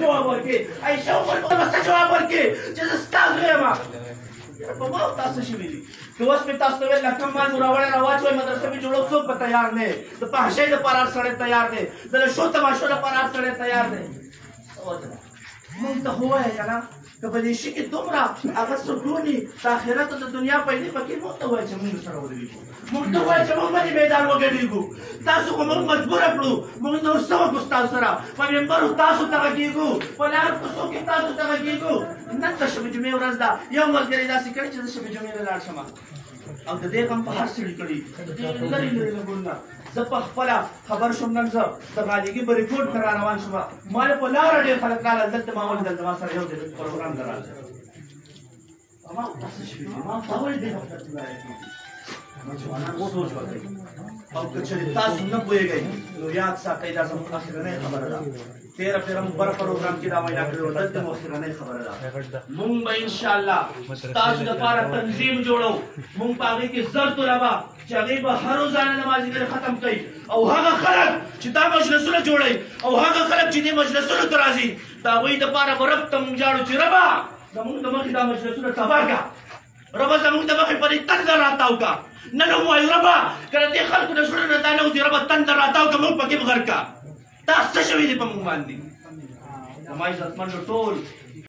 جواب ورکړي عائشه ورته جواب ورکړي چې زه ستاسو یم په ما تاسو شي ویلي که اوس مې تاسو ته ویل لکه مال مو راوړی راواچوئ مدرسه مې جوړو څوک به تیار نه د فحشۍ دپاره هر سړی تیار دی د لشو تماشو دپاره هر سړی تیار دی مونږ ته خو وایه که نه که په دې شي کې دومره هغه سکوني د آخرت او د دنیا پیدې پکې مونږ ته وایه چې مونږ سره ودرېږو مونږ ته وایه چې مونږ باندې میدان وګډېږو تاسو خو مونږ مجبوره کړو مونږ نور څه وکړو ستاسو سره په ممبرو تاسو ته غږېږو په لاره کوڅو کې تاسو ته غږېږو نن د شبې جمعې ورځ ده یو ملګري داسې کړي چې زه شبې جمعې ته لاړ شم او د دې غم په هر سړي کړي د دې لرې لرې لګونه زه په خپله خبر شوم نن زه د غالګي به ریپورټ ته را روان شوم ما په لاره ډېر خلک راغلل دلته ما ولیدل زما سره یو ځای پروګرام ته راغلی ما تاسو شوي ما په ولې دې وخت کې راغلی سوچ وکړئ او که چېرې تاسو نه پوهېږئ نو یاد ساتئ دا زموږ اخرنۍ خبره ده 13 مبر پروګرام کې دا وینا کړې وه دلته مو اخرنۍ خبره ده مونږ به انشاءالله ستاسو دپاره تنظیم جوړو مونږ په هغې کې زر طلبه چې هغې به هر روزانه لمازدیګر ختم کوي او هغه خلک چې دا مجلسونه جوړوي او هغه خلک چې دې مجلسونو ته راځي د هغوی دپاره به رب ته مونږ جاړو چې ربه زمونږ د مخې دا مجلسونه تباه کړه ربه زمونږ د مخې پرې تندر راتاو کړه نن هم وایو ربه که د دې خلکو د زړونو نه دا نه وځي ربه تندر راتاو کړه مونږ پکې به غرق کړه دا څه شوي دي په مونږ باندې زما عزتمندو ټول